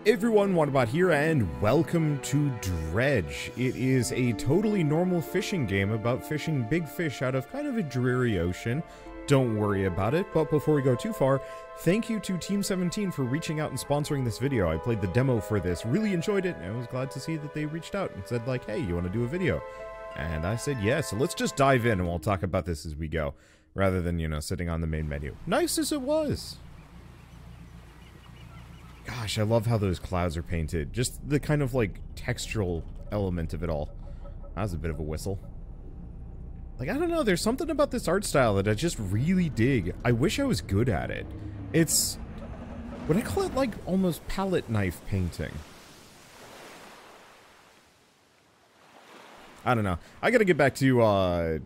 Everyone, Wanderbot here, and welcome to Dredge. It is a totally normal fishing game about fishing big fish out of kind of a dreary ocean. Don't worry about it, but before we go too far, thank you to Team 17 for reaching out and sponsoring this video. I played the demo for this, really enjoyed it, and I was glad to see that they reached out and said like, hey, you want to do a video? And I said yes, so let's just dive in and we'll talk about this as we go, rather than, you know, sitting on the main menu. Nice as it was! Gosh, I love how those clouds are painted. Just the kind of, like, textural element of it all. That was a bit of a whistle. Like, I don't know, there's something about this art style that I just really dig. I wish I was good at it. It's... would I call it, like, almost palette knife painting? I don't know. I gotta get back to,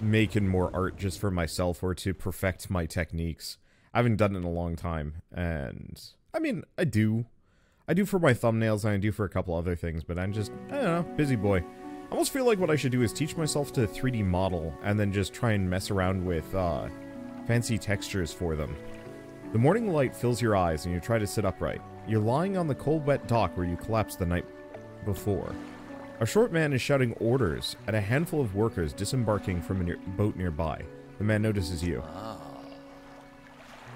making more art just for myself or to perfect my techniques. I haven't done it in a long time, and... I mean, I do for my thumbnails, and I do for a couple other things, but I'm just, I don't know, busy boy. I almost feel like what I should do is teach myself to 3D model, and then just try and mess around with, fancy textures for them. The morning light fills your eyes, and you try to sit upright. You're lying on the cold, wet dock where you collapsed the night before. A short man is shouting orders at a handful of workers disembarking from a boat nearby. The man notices you.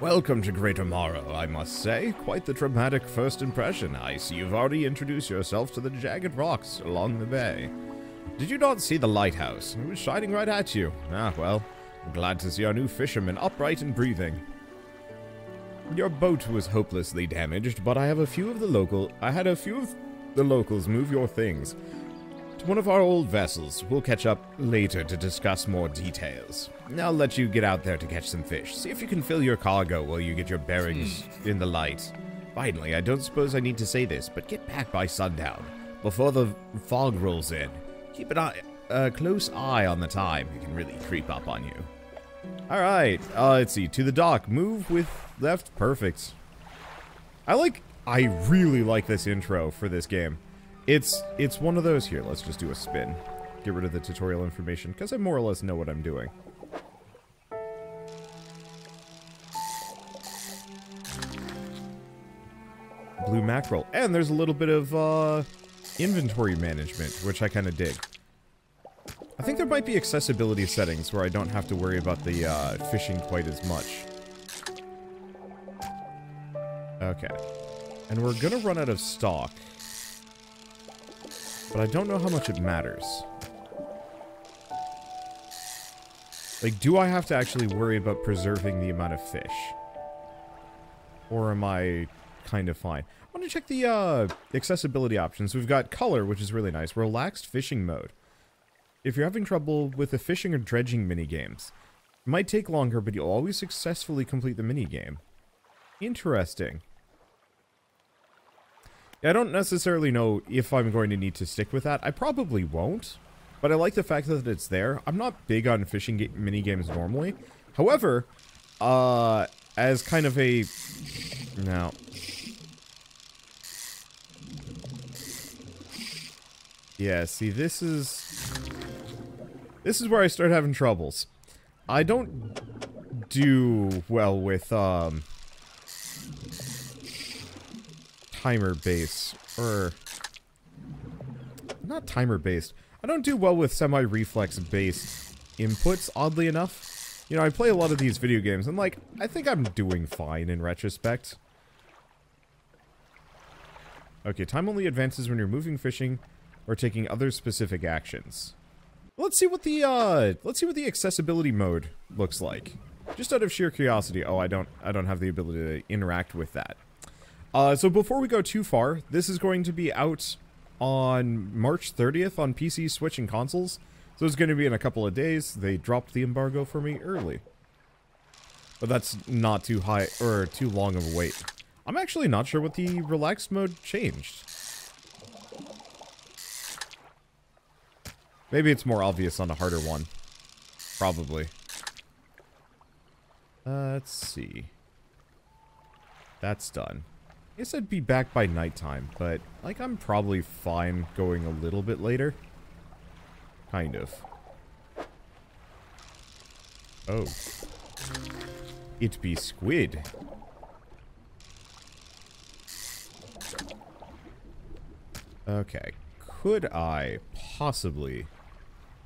Welcome to Greater Morrow, I must say. Quite the dramatic first impression. I see you've already introduced yourself to the jagged rocks along the bay. Did you not see the lighthouse? It was shining right at you. Ah, well, I'm glad to see our new fisherman upright and breathing. Your boat was hopelessly damaged, but I had a few of the locals move your things to one of our old vessels. We'll catch up later to discuss more details. I'll let you get out there to catch some fish. See if you can fill your cargo while you get your bearings in the light. Finally, I don't suppose I need to say this, but get back by sundown, before the fog rolls in. Keep a close eye on the time. It can really creep up on you. Alright, let's see. To the dock. Move with left. Perfect. I really like this intro for this game. It's one of those here. Let's just do a spin. Get rid of the tutorial information, because I more or less know what I'm doing. Blue mackerel. And there's a little bit of, inventory management, which I kind of dig. I think there might be accessibility settings where I don't have to worry about the, fishing quite as much. Okay. And we're gonna run out of stock. But I don't know how much it matters. Like, do I have to actually worry about preserving the amount of fish? Or am I kind of fine? I want to check the accessibility options. We've got color, which is really nice. Relaxed fishing mode. If you're having trouble with the fishing or dredging minigames, it might take longer, but you'll always successfully complete the minigame. Interesting. I don't necessarily know if I'm going to need to stick with that. I probably won't, but I like the fact that it's there. I'm not big on fishing minigames normally. However, as kind of a... No. Yeah, see, this is where I start having troubles. I don't do well with, timer-based, or... not timer-based. I don't do well with semi-reflex-based inputs, oddly enough. You know, I play a lot of these video games, and, like, I think I'm doing fine in retrospect. Okay, time only advances when you're moving, fishing, or taking other specific actions. Let's see what the accessibility mode looks like. Just out of sheer curiosity. Oh, I don't have the ability to interact with that. So before we go too far, this is going to be out on March 30th on PC, Switch, and consoles. So it's going to be in a couple of days. They dropped the embargo for me early. But that's not too high, or too long of a wait. I'm actually not sure what the relaxed mode changed. Maybe it's more obvious on a harder one. Probably. Let's see. That's done. I guess I'd be back by nighttime, but, like, I'm probably fine going a little bit later. Kind of. Oh. It be squid. Okay. Could I possibly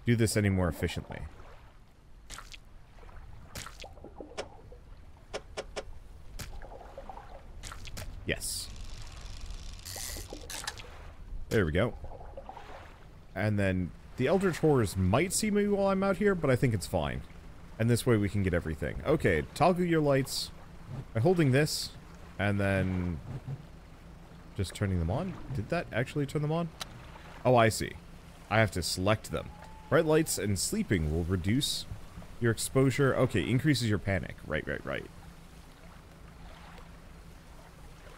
do this any more efficiently? Yes. There we go. And then the Eldritch Horrors might see me while I'm out here, but I think it's fine. And this way we can get everything. Okay, toggle your lights by holding this, and then just turning them on. Did that actually turn them on? Oh, I see. I have to select them. Bright lights and sleeping will reduce your exposure. Okay, increases your panic. Right.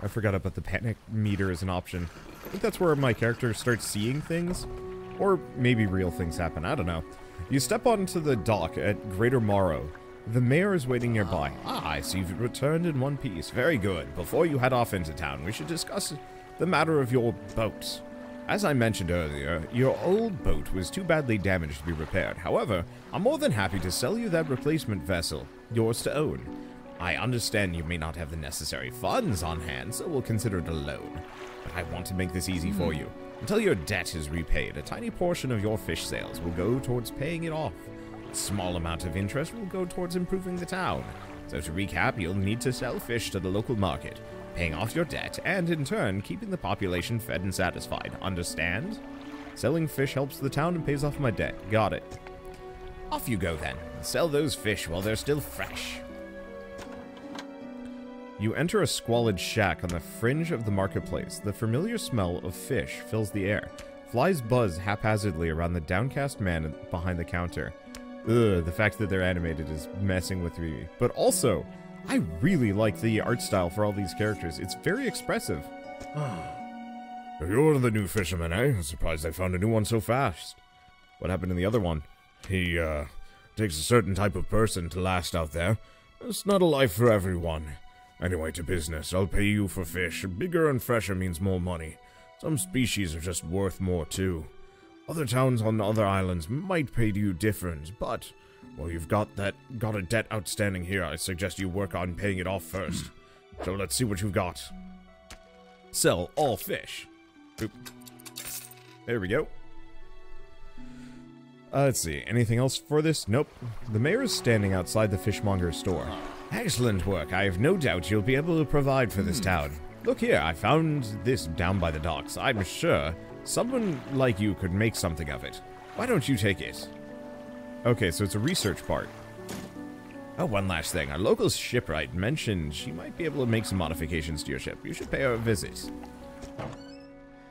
I forgot about the panic meter as an option. I think that's where my character starts seeing things. Or maybe real things happen, I don't know. You step onto the dock at Greater Morrow. The mayor is waiting nearby. Ah, I see you've returned in one piece. Very good. Before you head off into town, we should discuss the matter of your boat. As I mentioned earlier, your old boat was too badly damaged to be repaired. However, I'm more than happy to sell you that replacement vessel, yours to own. I understand you may not have the necessary funds on hand, so we'll consider it a loan. But I want to make this easy for you. Until your debt is repaid, a tiny portion of your fish sales will go towards paying it off. A small amount of interest will go towards improving the town. So to recap, you'll need to sell fish to the local market, paying off your debt, and in turn, keeping the population fed and satisfied. Understand? Selling fish helps the town and pays off my debt. Got it. Off you go then. Sell those fish while they're still fresh. You enter a squalid shack on the fringe of the marketplace. The familiar smell of fish fills the air. Flies buzz haphazardly around the downcast man behind the counter. Ugh, the fact that they're animated is messing with me. But also, I really like the art style for all these characters. It's very expressive. You're the new fisherman, eh? I'm surprised I found a new one so fast. What happened to the other one? He, takes a certain type of person to last out there. It's not a life for everyone. Anyway, to business. I'll pay you for fish. Bigger and fresher means more money. Some species are just worth more, too. Other towns on other islands might pay you different, but, well, you've got a debt outstanding here. I suggest you work on paying it off first. So let's see what you've got. Sell all fish. Oop. There we go. Let's see. Anything else for this? Nope. The mayor is standing outside the fishmonger's store. Excellent work. I have no doubt you'll be able to provide for this town. Look here, I found this down by the docks. I'm sure someone like you could make something of it. Why don't you take it? Okay, so it's a research part. Oh, one last thing. Our local shipwright mentioned she might be able to make some modifications to your ship. You should pay her a visit.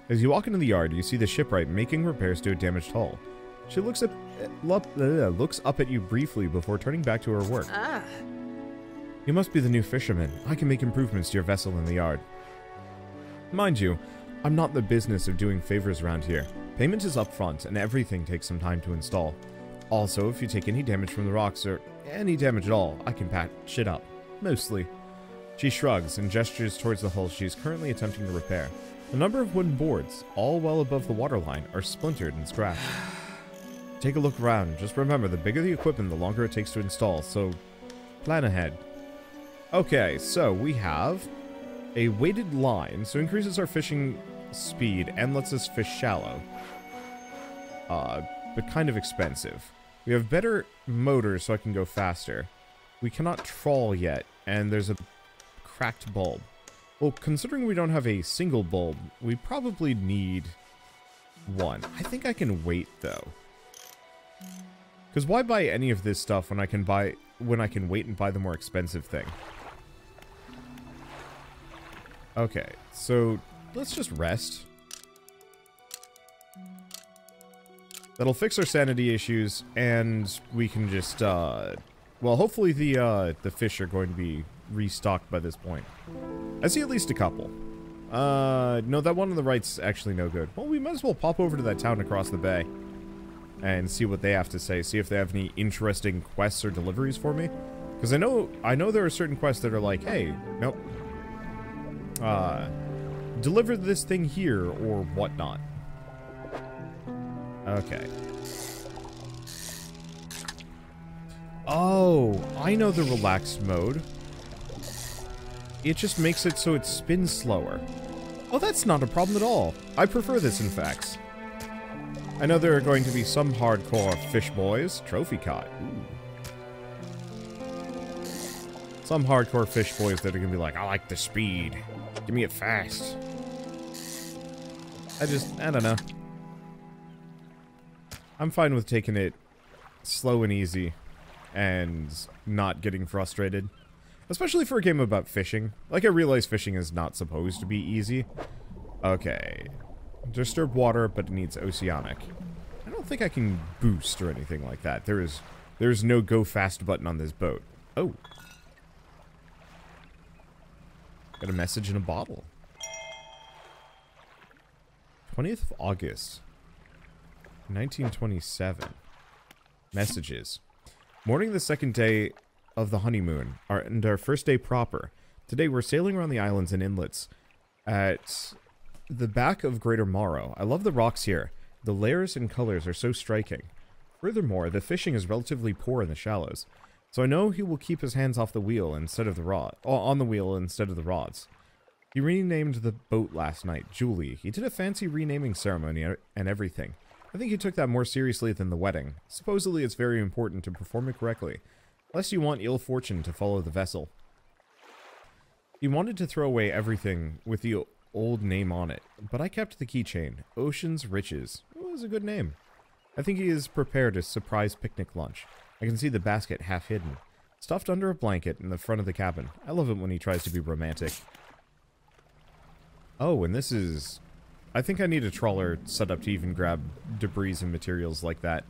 As you walk into the yard, you see the shipwright making repairs to a damaged hull. She looks up at you briefly before turning back to her work. You must be the new fisherman. I can make improvements to your vessel in the yard. Mind you, I'm not in the business of doing favors around here. Payment is upfront, and everything takes some time to install. Also, if you take any damage from the rocks, or any damage at all, I can patch it up. Mostly. She shrugs and gestures towards the hull she is currently attempting to repair. A number of wooden boards, all well above the waterline, are splintered and scratched. Take a look around. Just remember, the bigger the equipment, the longer it takes to install, so plan ahead. Okay, so we have a weighted line, so increases our fishing speed and lets us fish shallow. But kind of expensive. We have better motors so I can go faster. We cannot trawl yet, and there's a cracked bulb. Well, considering we don't have a single bulb, we probably need one. I think I can wait, though. Because why buy any of this stuff when I can wait and buy the more expensive thing? Okay, so let's just rest. That'll fix our sanity issues, and we can just, well, hopefully the fish are going to be restocked by this point. I see at least a couple. No, that one on the right's actually no good. Well, we might as well pop over to that town across the bay and see what they have to say. See if they have any interesting quests or deliveries for me. Because I know there are certain quests that are like, hey, nope. Deliver this thing here or whatnot. Okay. Oh, I know the relaxed mode. It just makes it so it spins slower. Oh, that's not a problem at all. I prefer this, in fact. I know there are going to be some hardcore fish boys. Trophy caught. Ooh. Some hardcore fish boys that are going to be like, I like the speed. Give me it fast. I don't know. I'm fine with taking it slow and easy and not getting frustrated. Especially for a game about fishing. Like, I realize fishing is not supposed to be easy. Okay. Disturbed water, but it needs oceanic. I don't think I can boost or anything like that. There's no go fast button on this boat. Oh. Got a message in a bottle. 20th of August. 1927. Messages. Morning the second day of the honeymoon, and our first day proper. Today we're sailing around the islands and inlets at the back of Greater Morrow. I love the rocks here. The layers and colors are so striking. Furthermore, the fishing is relatively poor in the shallows, so I know he will keep his hands off the wheel instead of the rod, on the wheel instead of the rods. He renamed the boat last night, Julie. He did a fancy renaming ceremony and everything. I think he took that more seriously than the wedding. Supposedly it's very important to perform it correctly, unless you want ill fortune to follow the vessel. He wanted to throw away everything with the old name on it, but I kept the keychain. Ocean's Riches. It was a good name. I think he is prepared a surprise picnic lunch. I can see the basket half hidden, stuffed under a blanket in the front of the cabin. I love it when he tries to be romantic. Oh, and this is... I think I need a trawler set up to even grab debris and materials like that.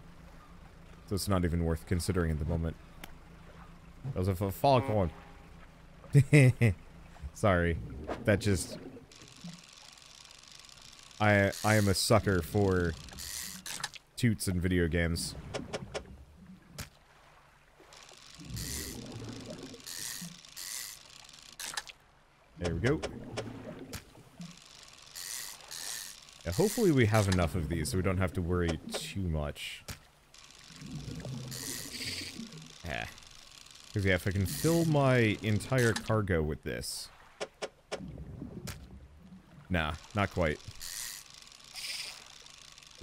So it's not even worth considering at the moment. That was a foghorn. Sorry. That just... I am a sucker for toots in video games. There we go. Yeah, hopefully we have enough of these so we don't have to worry too much. Yeah. Because, yeah, if I can fill my entire cargo with this. Nah, not quite.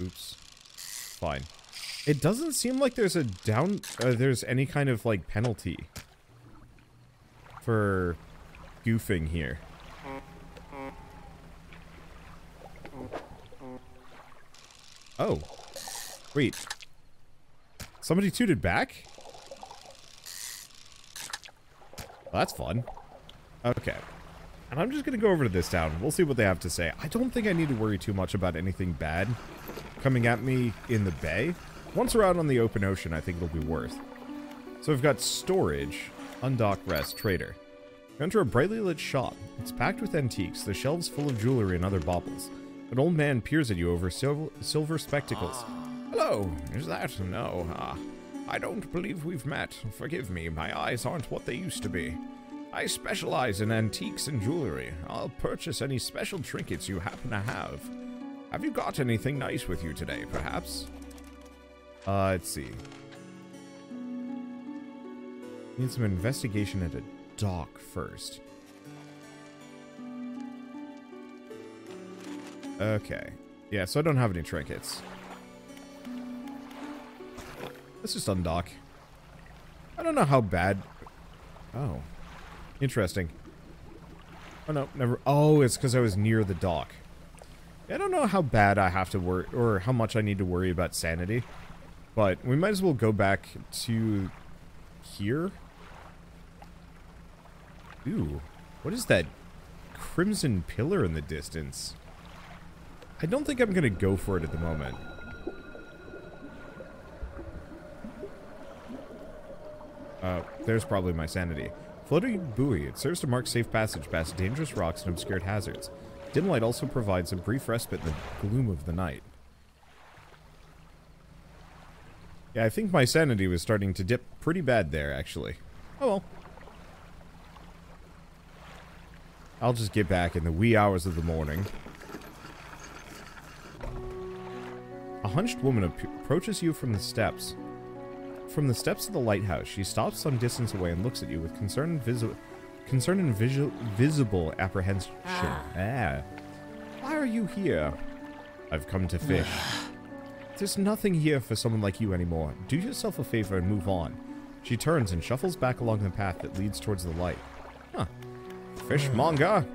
Oops. Fine. It doesn't seem like there's a there's any kind of, like, penalty for goofing here. Oh. Wait. Somebody tooted back? Well, that's fun. Okay. And I'm just gonna go over to this town. We'll see what they have to say. I don't think I need to worry too much about anything bad coming at me in the bay. Once we're out on the open ocean, I think it'll be worth. So we've got storage, undock, rest, trader. You enter a brightly lit shop. It's packed with antiques, the shelves full of jewelry and other baubles. An old man peers at you over silver spectacles. Hello, is that? No, I don't believe we've met. Forgive me, my eyes aren't what they used to be. I specialize in antiques and jewelry. I'll purchase any special trinkets you happen to have. Have you got anything nice with you today, perhaps? Let's see. Need some investigation at a dock first. Okay. Yeah, so I don't have any trinkets. Let's just undock. I don't know how bad... Oh. Interesting. Oh, no, never... Oh, it's because I was near the dock. I don't know how bad I have to worry, or how much I need to worry about sanity. But we might as well go back to... here? Ooh. What is that crimson pillar in the distance? I don't think I'm going to go for it at the moment. There's probably my sanity. Floating buoy. It serves to mark safe passage past dangerous rocks and obscured hazards. Dim light also provides a brief respite in the gloom of the night. Yeah, I think my sanity was starting to dip pretty bad there, actually. Oh well. I'll just get back in the wee hours of the morning. A hunched woman approaches you from the steps. From the steps of the lighthouse, she stops some distance away and looks at you with concern and visible apprehension. Why are you here? I've come to fish. There's nothing here for someone like you anymore. Do yourself a favor and move on. She turns and shuffles back along the path that leads towards the light. Huh. Fishmonger?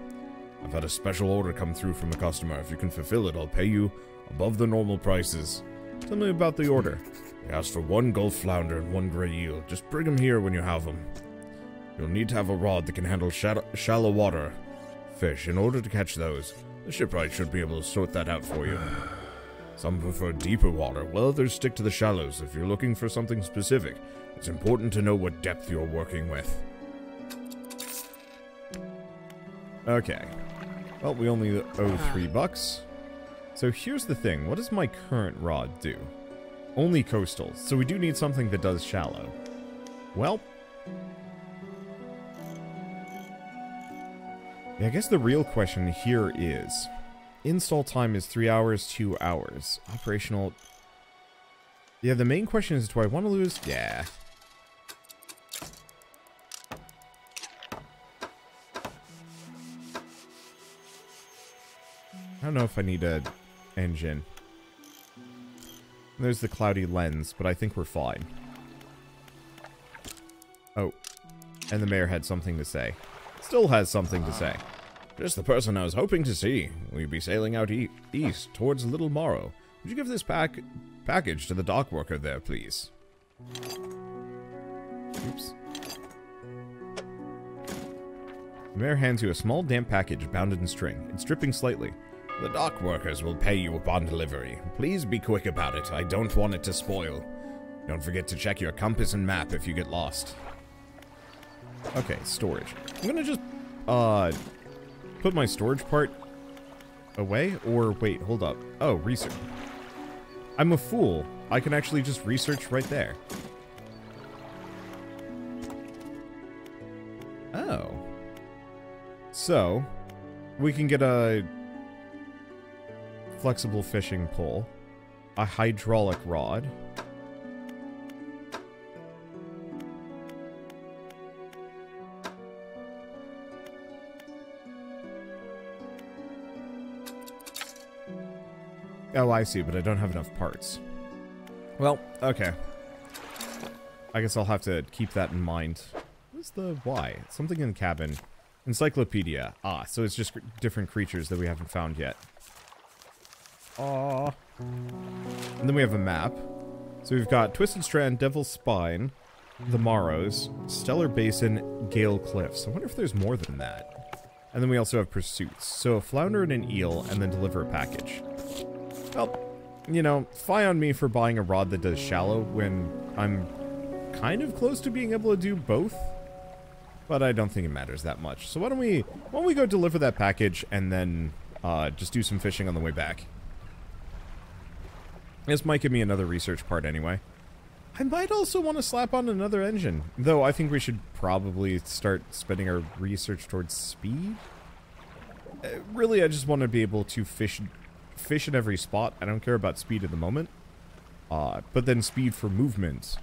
I've had a special order come through from a customer. If you can fulfill it, I'll pay you above the normal prices. Tell me about the order. He asked for 1 gulf flounder and 1 gray eel. Just bring them here when you have them. You'll need to have a rod that can handle shallow water fish in order to catch those. The shipwright should be able to sort that out for you. Some prefer deeper water, while others stick to the shallows. If you're looking for something specific, it's important to know what depth you're working with. Okay. Well, we only owe $3. So here's the thing. What does my current rod do? Only coastal. So we do need something that does shallow. Well. Yeah, I guess the real question here is... Install time is 3 hours, 2 hours. Operational... Yeah, the main question is, do I want to lose... Yeah. I don't know if I need an engine. There's the cloudy lens, but I think we're fine. Oh. And the mayor had something to say. Still has something to say. Just the person I was hoping to see. We'll be sailing out east towards Little Morrow. Would you give this package to the dock worker there, please? Oops. The mayor hands you a small damp package bounded in string. It's dripping slightly. The dock workers will pay you upon delivery. Please be quick about it. I don't want it to spoil. Don't forget to check your compass and map if you get lost. Okay, storage. I'm gonna just, put my storage part away? Or, wait, hold up. Oh, research. I'm a fool. I can actually just research right there. Oh. So, we can get a flexible fishing pole, a hydraulic rod, oh, I see, but I don't have enough parts. Well, okay. I guess I'll have to keep that in mind. What's the why? Something in the cabin. Encyclopedia. Ah, so it's just different creatures that we haven't found yet. Aww. And then we have a map. So we've got Twisted Strand, Devil's Spine, the Morrows, Stellar Basin, Gale Cliffs. I wonder if there's more than that. And then we also have pursuits. So a flounder and an eel, and then deliver a package. Well, you know, fie on me for buying a rod that does shallow when I'm kind of close to being able to do both. But I don't think it matters that much. So why don't we go deliver that package and then just do some fishing on the way back. This might give me another research part anyway. I might also want to slap on another engine. Though I think we should probably start spending our research towards speed. Really, I just want to be able to fish in every spot. I don't care about speed at the moment. But then speed for movement.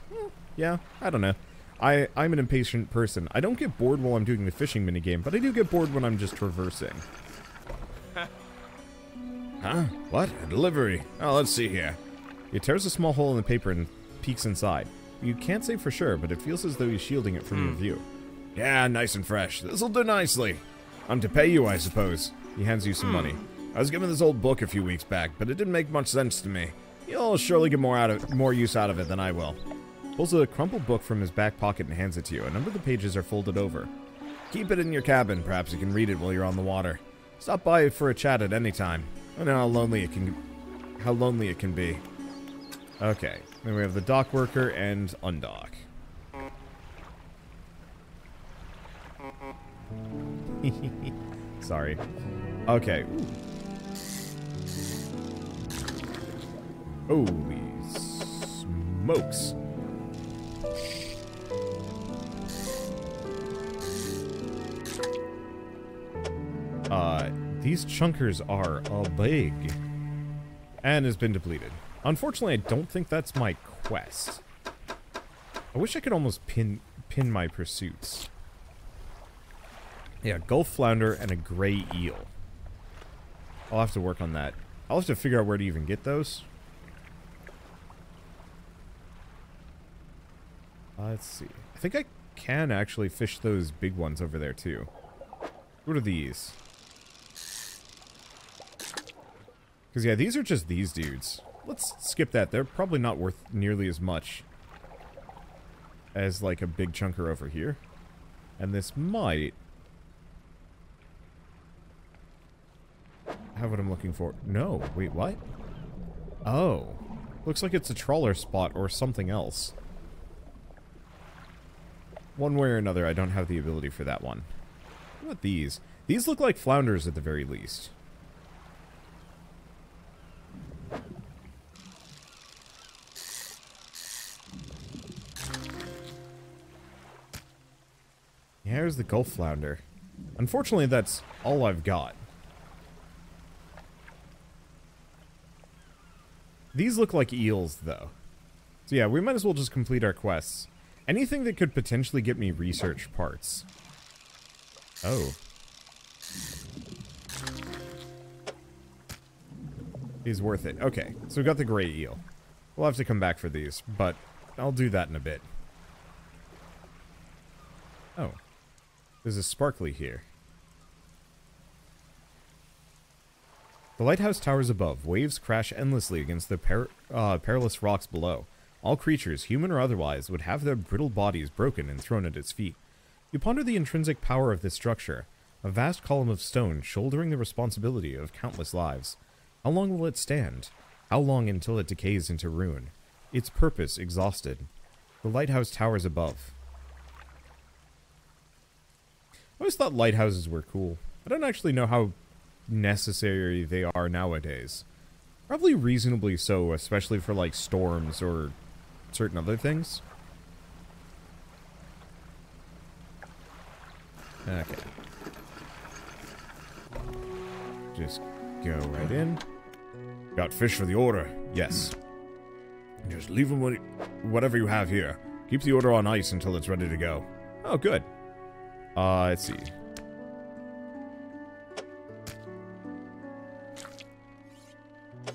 Yeah, I don't know. I'm an impatient person. I don't get bored while I'm doing the fishing minigame, but I do get bored when I'm just traversing. Huh? What? A delivery? Oh, let's see here. He tears a small hole in the paper and peeks inside. You can't say for sure, but it feels as though he's shielding it from your view. Yeah, nice and fresh. This'll do nicely. I'm to pay you, I suppose. He hands you some money. I was given this old book a few weeks back, but it didn't make much sense to me. You'll surely get more use out of it than I will. Pulls a crumpled book from his back pocket and hands it to you. A number of the pages are folded over. Keep it in your cabin. Perhaps you can read it while you're on the water. Stop by for a chat at any time. I know how lonely it can be. Okay. Then we have the dock worker and undock. Sorry. Okay. Ooh. Holy smokes. These chunkers are big. And has been depleted. Unfortunately, I don't think that's my quest. I wish I could almost pin my pursuits. Yeah, Gulf Flounder and a gray eel. I'll have to work on that. I'll have to figure out where to even get those. Let's see. I think I can actually fish those big ones over there, too. What are these? Because, yeah, these are just these dudes. Let's skip that. They're probably not worth nearly as much as, like, a big chunker over here. And this might have what I'm looking for. No, wait, what? Oh. Looks like it's a trawler spot or something else. One way or another, I don't have the ability for that one. What about these? These look like flounders at the very least. Here's the Gulf Flounder. Unfortunately, that's all I've got. These look like eels, though. So yeah, we might as well just complete our quests. Anything that could potentially get me research parts. Oh. Is worth it. Okay, so we got the gray eel. We'll have to come back for these, but I'll do that in a bit. Oh. There's a sparkly here. The lighthouse towers above. Waves crash endlessly against the perilous rocks below. All creatures, human or otherwise, would have their brittle bodies broken and thrown at its feet. You ponder the intrinsic power of this structure, a vast column of stone shouldering the responsibility of countless lives. How long will it stand? How long until it decays into ruin? Its purpose exhausted. The lighthouse towers above. I always thought lighthouses were cool. I don't actually know how necessary they are nowadays. Probably reasonably so, especially for like storms or certain other things. Okay. Just go right in. Got fish for the order? Yes. Just leave them whatever you have here. Keep the order on ice until it's ready to go. Oh, good. Let's see.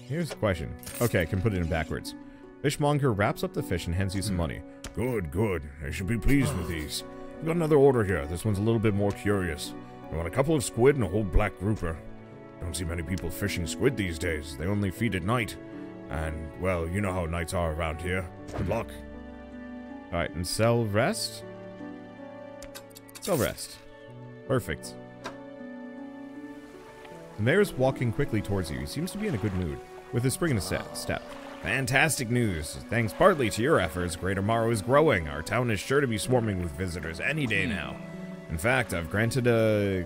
Here's the question. Okay, I can put it in backwards. Fishmonger wraps up the fish and hands you some money. Good, good. I should be pleased with these. I've got another order here. This one's a little bit more curious. I want a couple of squid and a whole black grouper. Don't see many people fishing squid these days. They only feed at night. And, well, you know how nights are around here. Good luck. Alright, and sell rest? Sell rest. Perfect. The mayor's walking quickly towards you. He seems to be in a good mood, with a spring in his step. Fantastic news. Thanks partly to your efforts, Greater Morrow is growing. Our town is sure to be swarming with visitors any day now. In fact, I've granted a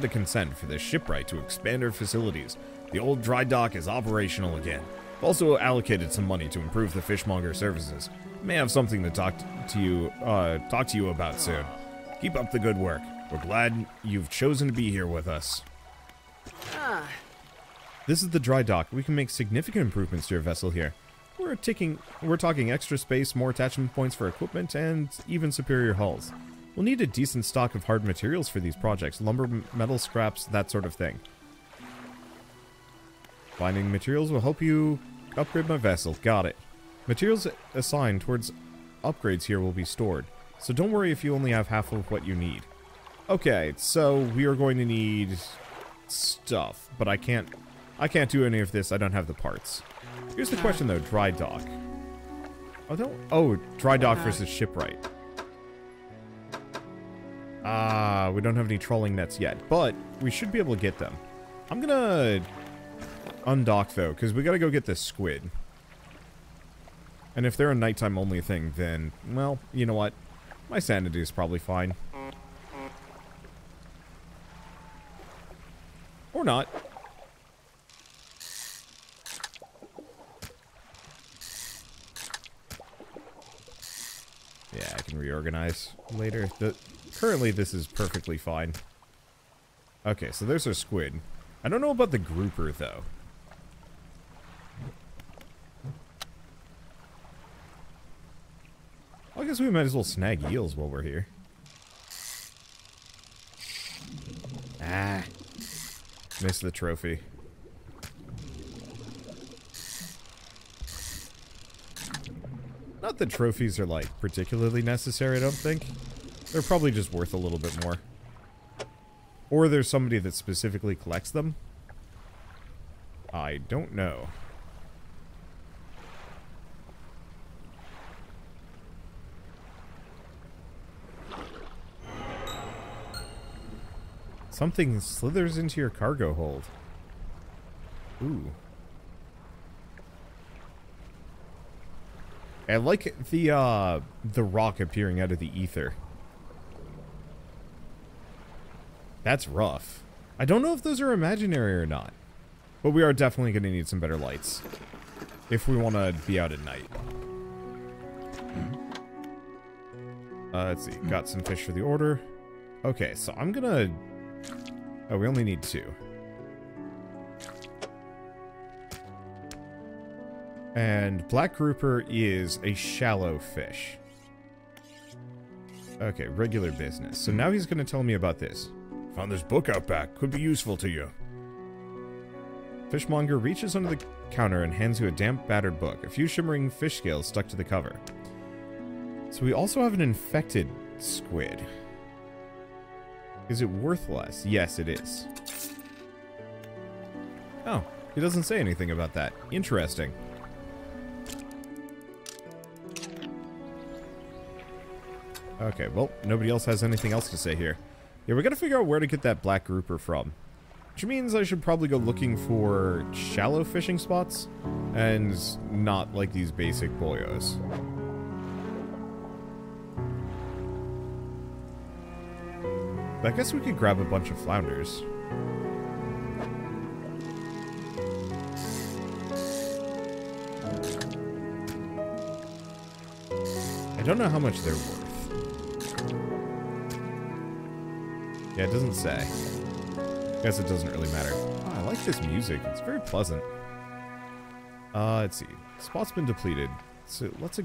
consent for the shipwright to expand our facilities. The old dry dock is operational again. I've also allocated some money to improve the fishmonger services. May have something to talk to you about soon. Keep up the good work. We're glad you've chosen to be here with us. This is the dry dock. We can make significant improvements to your vessel here. We're talking extra space, more attachment points for equipment, and even superior hulls. We'll need a decent stock of hard materials for these projects. Lumber, metal scraps, that sort of thing. Finding materials will help you upgrade my vessel. Got it. Materials assigned towards upgrades here will be stored. So don't worry if you only have half of what you need. Okay, so we are going to need stuff, but I can't do any of this. I don't have the parts. Here's the question though, dry dock. Oh, dry dock versus shipwright. We don't have any trolling nets yet, but we should be able to get them. I'm gonna undock though, because we gotta go get this squid. And if they're a nighttime only thing, then, well, you know what? My sanity is probably fine. Or not. Yeah, I can reorganize later. Currently, this is perfectly fine. Okay, so there's our squid. I don't know about the grouper, though. I guess we might as well snag eels while we're here. Ah. Missed the trophy. Not that trophies are, like, particularly necessary, I don't think. They're probably just worth a little bit more. Or there's somebody that specifically collects them. I don't know. Something slithers into your cargo hold. Ooh. I like the rock appearing out of the ether. That's rough. I don't know if those are imaginary or not. But we are definitely going to need some better lights. If we want to be out at night. Let's see. Got some fish for the order. Okay, so I'm gonna... Oh, we only need 2. And black grouper is a shallow fish. Okay, regular business. So now he's going to tell me about this. Found this book out back. Could be useful to you. Fishmonger reaches under the counter and hands you a damp, battered book. A few shimmering fish scales stuck to the cover. So we also have an infected squid. Is it worth less? Yes, it is. Oh, he doesn't say anything about that. Interesting. Okay, well, nobody else has anything else to say here. Yeah, we gotta figure out where to get that black grouper from. Which means I should probably go looking for shallow fishing spots, and not like these basic boyos. But I guess we could grab a bunch of flounders. I don't know how much they're worth. Yeah, it doesn't say. I guess it doesn't really matter. Oh, I like this music. It's very pleasant. Let's see. Spot's been depleted. So let's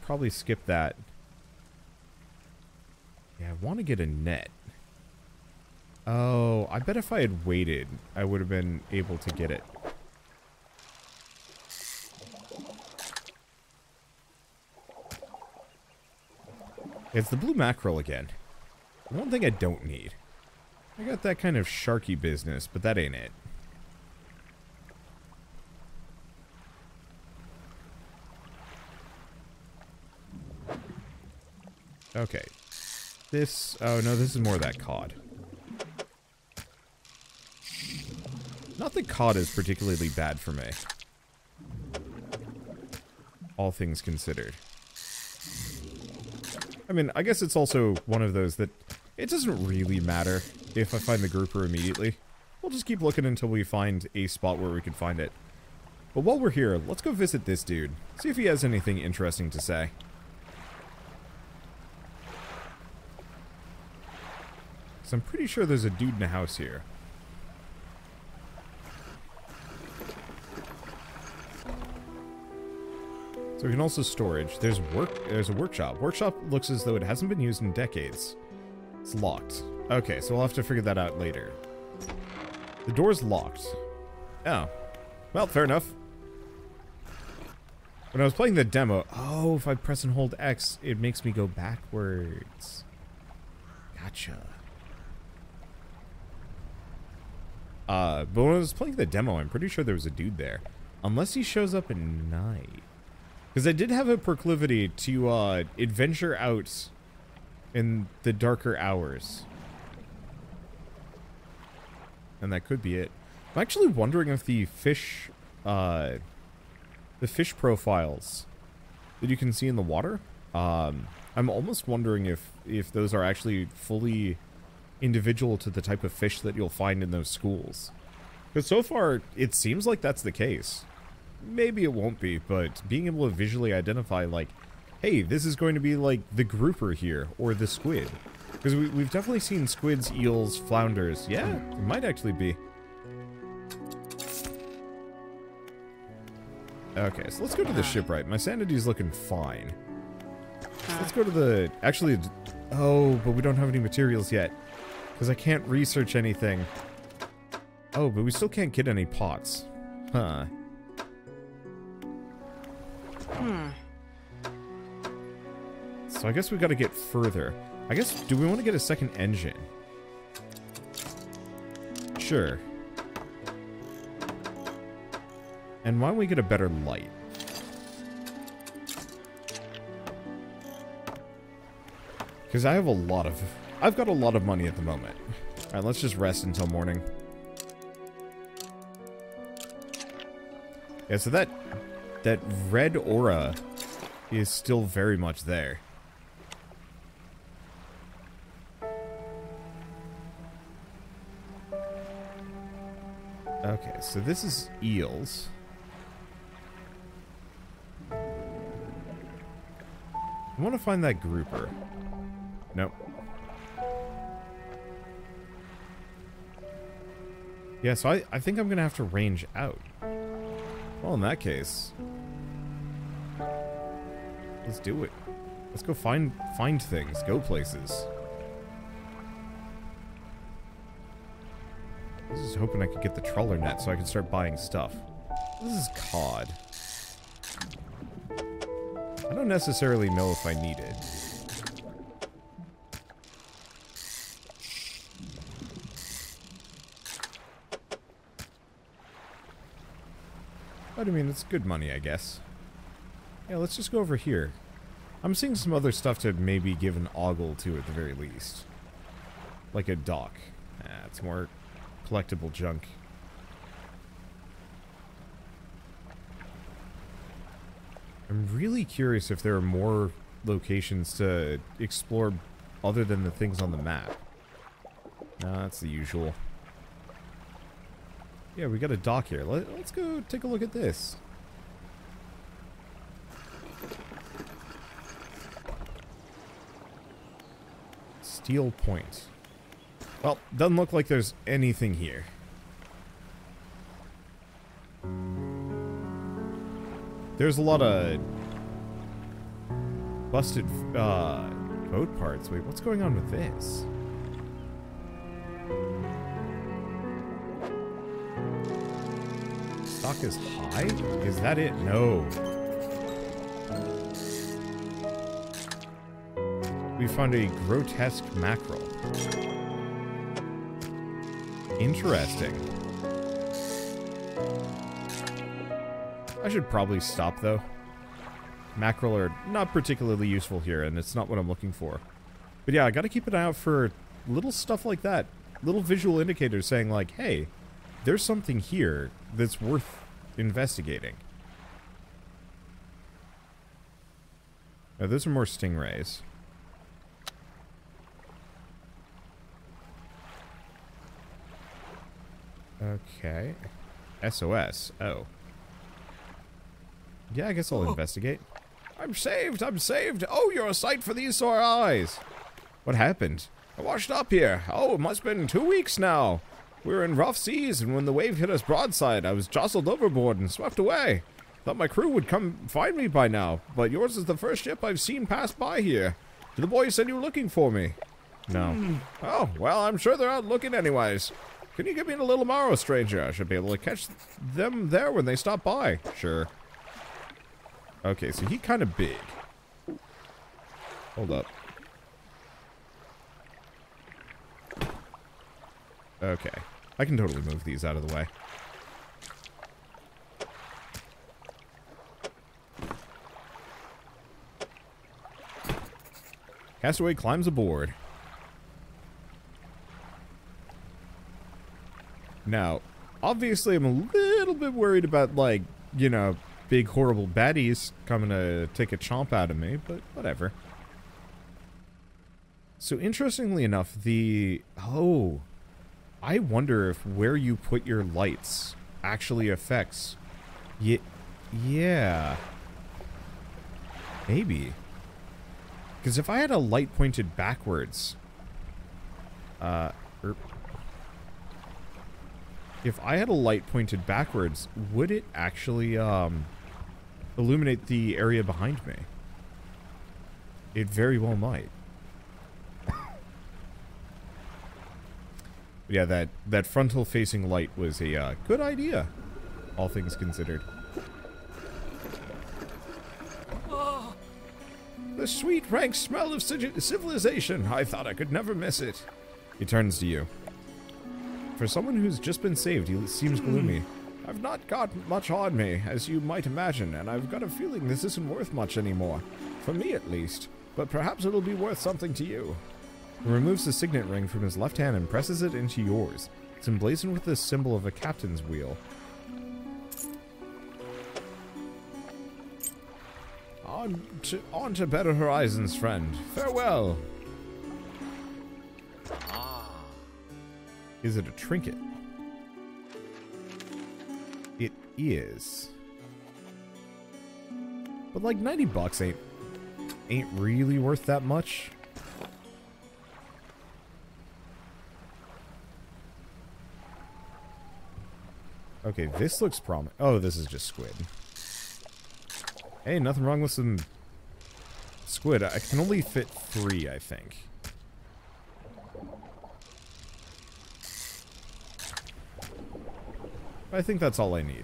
probably skip that. Yeah, I want to get a net. Oh, I bet if I had waited, I would have been able to get it. It's the blue mackerel again. One thing I don't need. I got that kind of sharky business, but that ain't it. Okay. This... Oh, no, this is more of that cod. Not that cod is particularly bad for me. All things considered. I mean, I guess it's also one of those that it doesn't really matter if I find the grouper immediately. We'll just keep looking until we find a spot where we can find it. But while we're here, let's go visit this dude. See if he has anything interesting to say. Because I'm pretty sure there's a dude in a house here. So we can also storage. There's a workshop. Workshop looks as though it hasn't been used in decades. It's locked. Okay, so we'll have to figure that out later. The door's locked. Oh. Well, fair enough. When I was playing the demo... Oh, if I press and hold X, it makes me go backwards. Gotcha. But when I was playing the demo, I'm pretty sure there was a dude there. Unless he shows up at night. Because I did have a proclivity to adventure out in the darker hours. And that could be it. I'm actually wondering if the fish profiles that you can see in the water, I'm almost wondering if those are actually fully individual to the type of fish that you'll find in those schools. Because so far, it seems like that's the case. Maybe it won't be, but being able to visually identify, like, hey, this is going to be, like, the grouper here, or the squid. Because we've definitely seen squids, eels, flounders. Yeah, it might actually be. Okay, so let's go to the shipwright. My sanity's looking fine. So let's go to the... Actually, oh, but we don't have any materials yet. Because I can't research anything. Oh, but we still can't get any pots. Huh. So I guess we gotta get further. I guess, do we want to get a second engine? Sure. And why don't we get a better light? Because I've got a lot of money at the moment. Alright, let's just rest until morning. Yeah, so that red aura is still very much there. Okay, so this is eels. I want to find that grouper. Nope. Yeah, so I think I'm going to have to range out. Well, in that case, let's do it. Let's go find things, go places. I was just hoping I could get the trawler net so I could start buying stuff. This is cod. I don't necessarily know if I need it. But I mean, it's good money, I guess. Yeah, let's just go over here. I'm seeing some other stuff to maybe give an ogle to at the very least. Like a dock. It's more collectible junk. I'm really curious if there are more locations to explore other than the things on the map. No, that's the usual. Yeah, we got a dock here. Let's go take a look at this. Steel Point. Well, doesn't look like there's anything here. There's a lot of busted boat parts. Wait, what's going on with this? Stock is high? Is that it? No. We found a grotesque mackerel. Interesting. I should probably stop, though. Mackerel are not particularly useful here, and it's not what I'm looking for. But yeah, I gotta keep an eye out for little stuff like that. Little visual indicators saying, like, hey, there's something here that's worth investigating. Oh, those are more stingrays. Okay. SOS. Oh. Yeah, I guess I'll investigate. I'm saved! I'm saved! Oh, you're a sight for these sore eyes! What happened? I washed up here. Oh, it must have been 2 weeks now. We were in rough seas, and when the wave hit us broadside, I was jostled overboard and swept away. Thought my crew would come find me by now, but yours is the first ship I've seen pass by here. Did the boys said you were looking for me? No. Oh, well, I'm sure they're out looking anyways. Can you give me a little tomorrow, stranger? I should be able to catch them there when they stop by. Sure. Okay, so he's kind of big. Hold up. Okay. I can totally move these out of the way. Castaway climbs aboard. Now, obviously I'm a little bit worried about, like, you know, big horrible baddies coming to take a chomp out of me, but whatever. So interestingly enough, oh, I wonder if where you put your lights actually affects. Yeah. Maybe. Because if I had a light pointed backwards, if I had a light pointed backwards, would it actually, illuminate the area behind me? It very well might. But yeah, that frontal-facing light was a good idea, all things considered. The sweet, rank smell of civilization. I thought I could never miss it. He turns to you. For someone who's just been saved, he seems gloomy. I've not got much on me, as you might imagine, and I've got a feeling this isn't worth much anymore. For me, at least. But perhaps it'll be worth something to you. He removes the signet ring from his left hand and presses it into yours. It's emblazoned with the symbol of a captain's wheel. On to better horizons, friend. Farewell. Is it a trinket? It is. But like 90 bucks ain't really worth that much. Okay, this looks promising. Oh, this is just squid. Hey, nothing wrong with some squid. I can only fit 3, I think. I think that's all I need.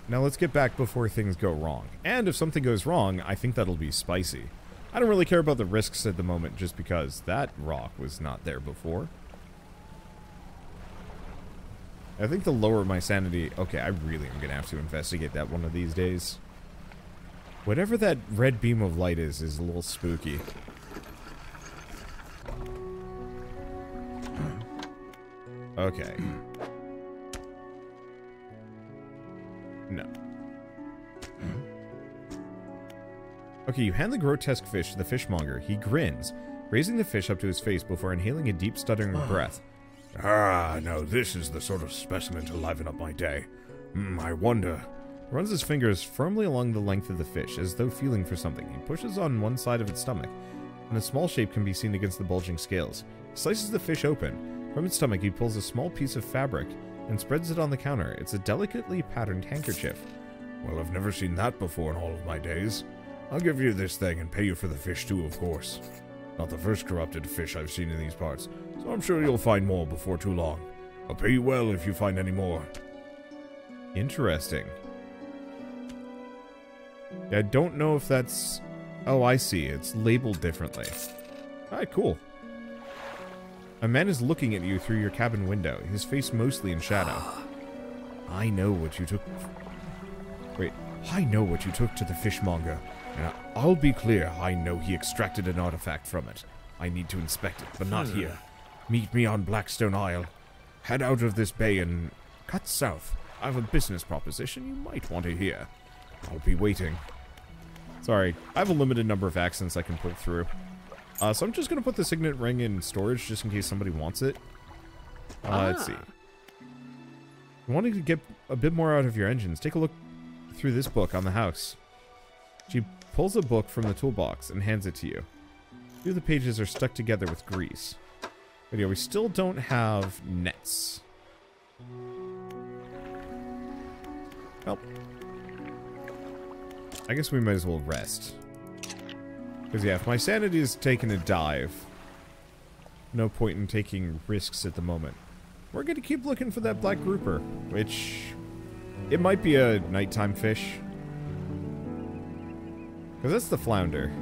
Now let's get back before things go wrong. And if something goes wrong, I think that'll be spicy. I don't really care about the risks at the moment just because that rock was not there before. I think to lower my sanity... Okay, I really am going to have to investigate that one of these days. Whatever that red beam of light is a little spooky. Okay. No. Okay, you hand the grotesque fish to the fishmonger. He grins, raising the fish up to his face before inhaling a deep stuttering breath. Ah, now this is the sort of specimen to liven up my day. I wonder... He runs his fingers firmly along the length of the fish, as though feeling for something. He pushes on one side of its stomach, and a small shape can be seen against the bulging scales. He slices the fish open. From its stomach, he pulls a small piece of fabric and spreads it on the counter. It's a delicately patterned handkerchief. Well, I've never seen that before in all of my days. I'll give you this thing and pay you for the fish too, of course. Not the first corrupted fish I've seen in these parts, so I'm sure you'll find more before too long. I'll pay you well if you find any more. Interesting. I don't know if that's... Oh, I see. It's labeled differently. Alright, cool. A man is looking at you through your cabin window, his face mostly in shadow. I know what you took... Wait. I know what you took to the fishmonger. And I'll be clear, I know he extracted an artifact from it. I need to inspect it, but not here. Meet me on Blackstone Isle. Head out of this bay and cut south. I have a business proposition you might want to hear. I'll be waiting. Sorry, I have a limited number of accents I can pull through. So I'm just going to put the signet ring in storage just in case somebody wants it. Let's see. Wanting to get a bit more out of your engines, take a look through this book on the house. She pulls a book from the toolbox and hands it to you. Two of the pages are stuck together with grease. But yeah, we still don't have nets. Well, I guess we might as well rest. Because yeah, if my sanity is taking a dive, no point in taking risks at the moment. We're going to keep looking for that black grouper, which... It might be a nighttime fish. Because that's the flounder.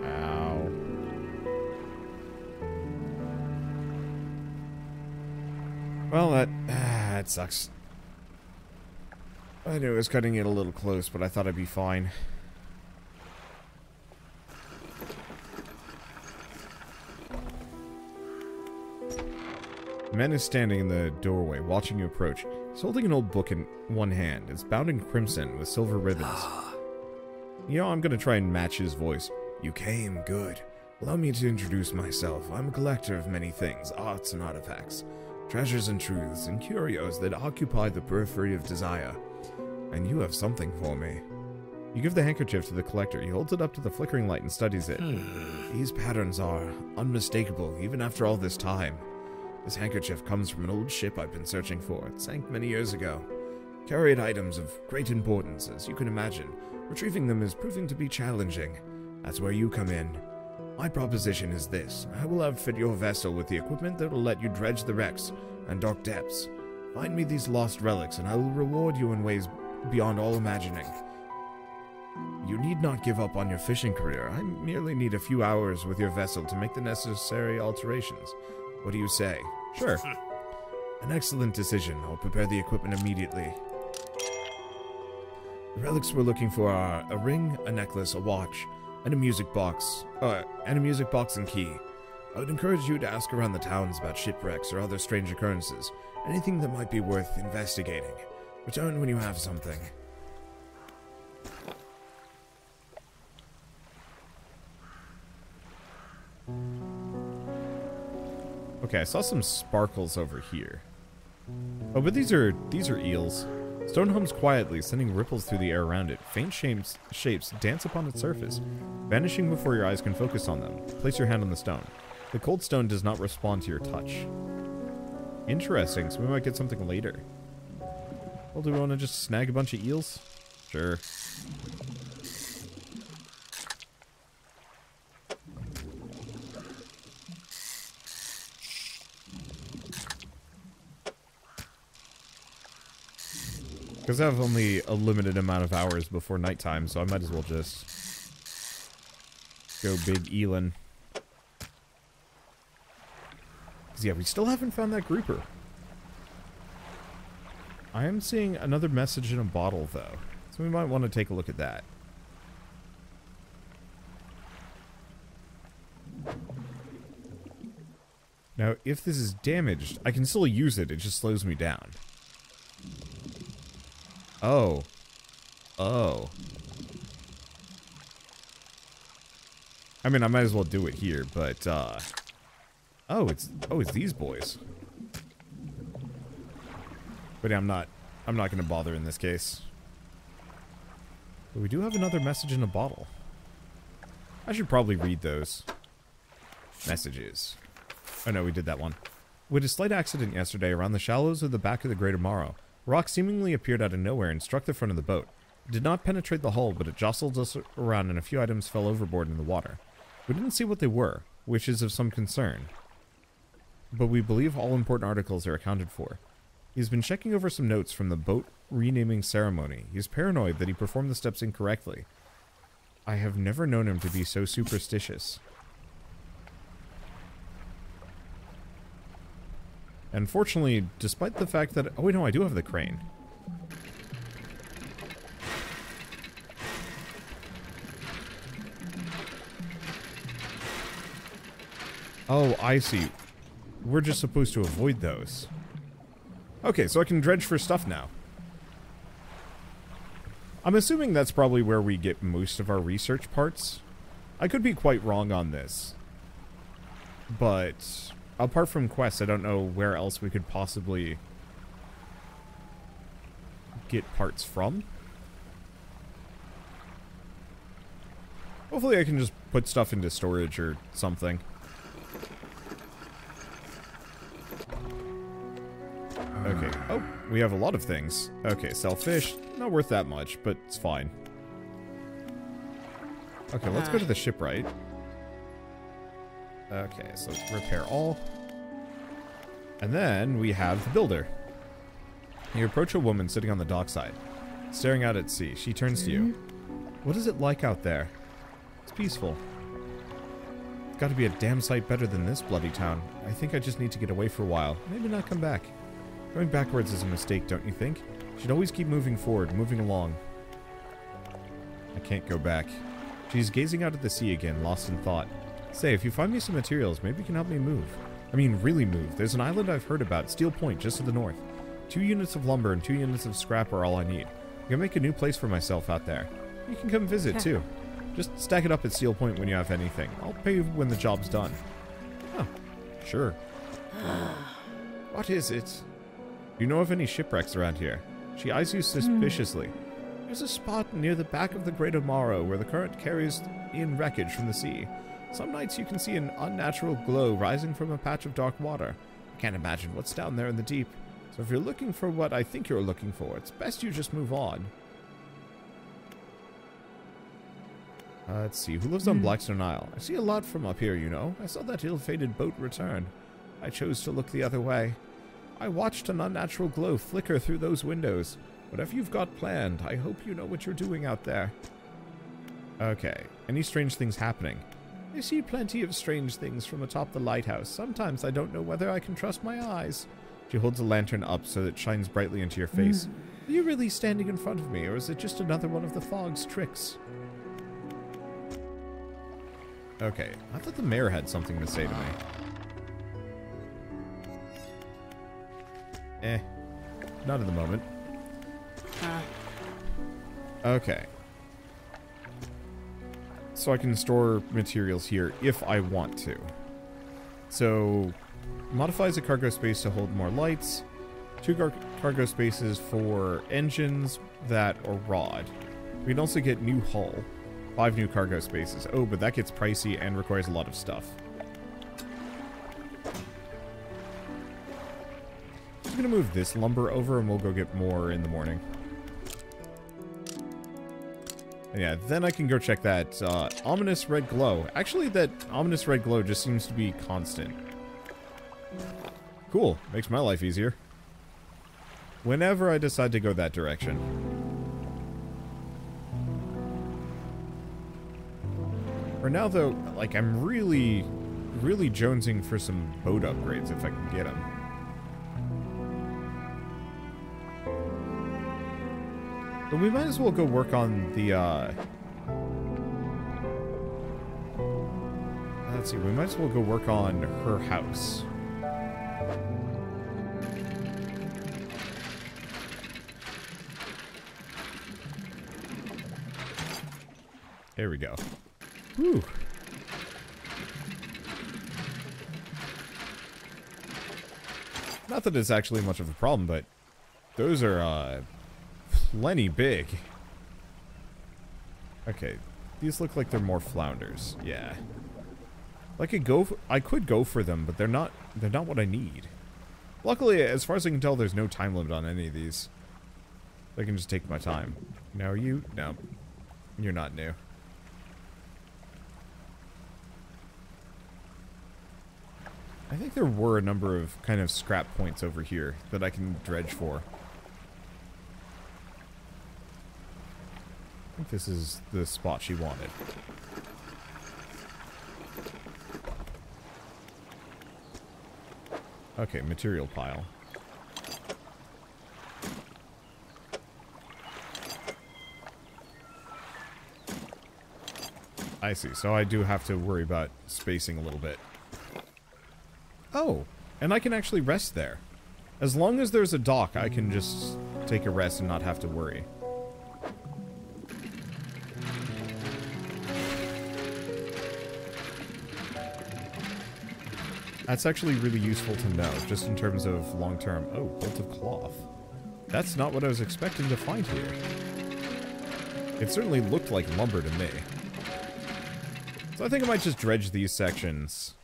Ow. Well, that sucks. I knew it was cutting it a little close, but I thought I'd be fine. The man is standing in the doorway, watching you approach. He's holding an old book in one hand. It's bound in crimson with silver ribbons. You know, I'm gonna try and match his voice. You came, good. Allow me to introduce myself. I'm a collector of many things, arts and artifacts, treasures and truths, and curios that occupy the periphery of desire. And you have something for me. You give the handkerchief to the collector. He holds it up to the flickering light and studies it. These patterns are unmistakable, even after all this time. This handkerchief comes from an old ship I've been searching for. It sank many years ago. Carried items of great importance, as you can imagine. Retrieving them is proving to be challenging. That's where you come in. My proposition is this. I will outfit your vessel with the equipment that will let you dredge the wrecks and dark depths. Find me these lost relics, and I will reward you in ways beyond all imagining. You need not give up on your fishing career. I merely need a few hours with your vessel to make the necessary alterations. What do you say? Sure. An excellent decision. I'll prepare the equipment immediately. The relics we're looking for are a ring, a necklace, a watch, and a music box. And key. I would encourage you to ask around the towns about shipwrecks or other strange occurrences. Anything that might be worth investigating. Return when you have something. Okay, I saw some sparkles over here. Oh, but these are eels. Stone hums quietly, sending ripples through the air around it. Faint shapes dance upon its surface, vanishing before your eyes can focus on them. Place your hand on the stone. The cold stone does not respond to your touch. Interesting, so we might get something later. Well, do we want to just snag a bunch of eels? Sure. Because I have only a limited amount of hours before nighttime, so I might as well just go big eelin'. Because, yeah, we still haven't found that grouper. I am seeing another message in a bottle, though. So we might want to take a look at that. Now, if this is damaged, I can still use it. It just slows me down. Oh. Oh. I mean, I might as well do it here, but, oh, it's these boys. But yeah, I'm not gonna bother in this case. But we do have another message in a bottle. I should probably read those messages. Oh no, we did that one. We had a slight accident yesterday around the shallows of the back of the Greater Morrow. A rock seemingly appeared out of nowhere and struck the front of the boat. It did not penetrate the hull, but it jostled us around and a few items fell overboard in the water. We didn't see what they were, which is of some concern. But we believe all important articles are accounted for. He's been checking over some notes from the boat renaming ceremony. He's paranoid that he performed the steps incorrectly. I have never known him to be so superstitious. Unfortunately, despite the fact that... Oh, wait, no, I do have the crane. Oh, I see. We're just supposed to avoid those. Okay, so I can dredge for stuff now. I'm assuming that's probably where we get most of our research parts. I could be quite wrong on this. But... apart from quests, I don't know where else we could possibly get parts from. Hopefully I can just put stuff into storage or something. Okay. Oh, we have a lot of things. Okay, sell fish. Not worth that much, but it's fine. Okay, let's go to the shipwright. Okay, so repair all. And then we have the builder. You approach a woman sitting on the dockside, staring out at sea. She turns to you. What is it like out there? It's peaceful. It's got to be a damn sight better than this bloody town. I think I just need to get away for a while. Maybe not come back. Going backwards is a mistake, don't you think? You should always keep moving forward, moving along. I can't go back. She's gazing out at the sea again, lost in thought. Say, if you find me some materials, maybe you can help me move. I mean, really move. There's an island I've heard about, Steel Point, just to the north. 2 units of lumber and 2 units of scrap are all I need. I can make a new place for myself out there. You can come visit, too. Just stack it up at Steel Point when you have anything. I'll pay you when the job's done. Oh, sure. What is it? Do you know of any shipwrecks around here? She eyes you suspiciously. There's a spot near the back of the Greater Morrow where the current carries in wreckage from the sea. Some nights you can see an unnatural glow rising from a patch of dark water. I can't imagine what's down there in the deep. So if you're looking for what I think you're looking for, it's best you just move on. Let's see, who lives on Blackstone Isle? I see a lot from up here, you know. I saw that ill-fated boat return. I chose to look the other way. I watched an unnatural glow flicker through those windows. Whatever you've got planned, I hope you know what you're doing out there. Okay, any strange things happening? I see plenty of strange things from atop the lighthouse. Sometimes I don't know whether I can trust my eyes. She holds a lantern up so that it shines brightly into your face. Are you really standing in front of me, or is it just another one of the fog's tricks? Okay, I thought the mayor had something to say to me. Not at the moment. Okay. So I can store materials here if I want to. So, modifies a cargo space to hold more lights. 2 cargo spaces for engines, that, or rod. We can also get new hull. 5 new cargo spaces. Oh, but that gets pricey and requires a lot of stuff. I'm gonna move this lumber over and we'll go get more in the morning. And yeah, then I can go check that ominous red glow. Actually, that ominous red glow just seems to be constant. Cool. Makes my life easier. Whenever I decide to go that direction. For now, though, like, I'm really jonesing for some boat upgrades if I can get them. But we might as well go work on the, let's see, we might as well go work on her house. There we go. Whew. Not that it's actually much of a problem, but those are, plenty big. Okay, these look like they're more flounders. Yeah. I could go for them, but they're not what I need. Luckily, as far as I can tell, there's no time limit on any of these. I can just take my time. Now are you? No. You're not new. I think there were a number of kind of scrap points over here that I can dredge for. I think this is the spot she wanted. Okay, material pile. I see, so I do have to worry about spacing a little bit. Oh, and I can actually rest there. As long as there's a dock, I can just take a rest and not have to worry. That's actually really useful to know, just in terms of long-term... Oh, bolt of cloth. That's not what I was expecting to find here. It certainly looked like lumber to me. So I think I might just dredge these sections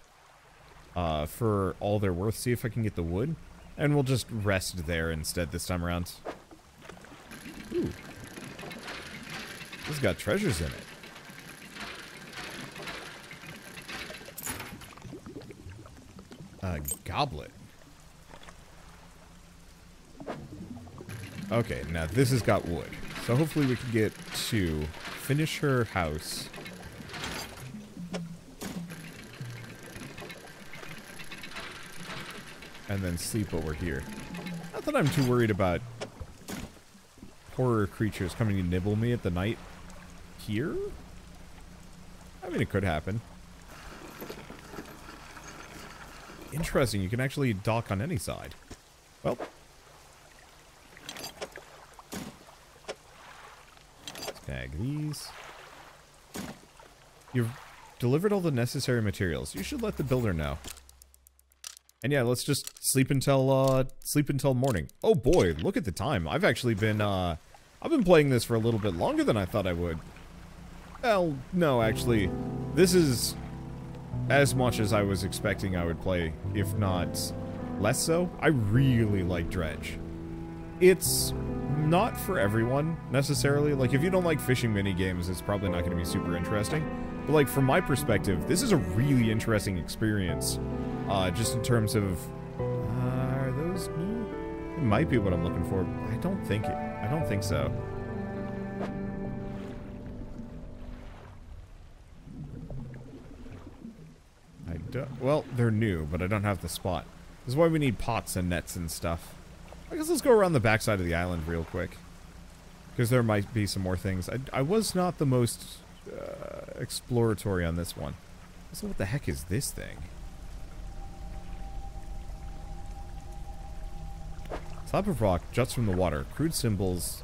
for all they're worth, see if I can get the wood. And we'll just rest there instead this time around. Ooh. This has got treasures in it. Goblet. Okay, now this has got wood. So hopefully we can get to finish her house. And then sleep while we're here. Not that I'm too worried about horror creatures coming to nibble me at the night here. I mean, it could happen. Interesting, you can actually dock on any side. Well. Tag these. You've delivered all the necessary materials. You should let the builder know. And yeah, let's just sleep until morning. Oh boy, look at the time. I've actually been, I've been playing this for a little bit longer than I thought I would. Well, no, actually, this is as much as I was expecting I would play, if not less so. I really like Dredge. It's not for everyone, necessarily. Like, if you don't like fishing mini-games, it's probably not going to be super interesting. But, like, from my perspective, this is a really interesting experience. Just in terms of... are those new? It might be what I'm looking for. I don't think so. Well, they're new, but I don't have the spot. This is why we need pots and nets and stuff. I guess let's go around the backside of the island real quick. Because there might be some more things. I was not the most exploratory on this one. So what the heck is this thing? Slab of rock juts from the water. Crude symbols...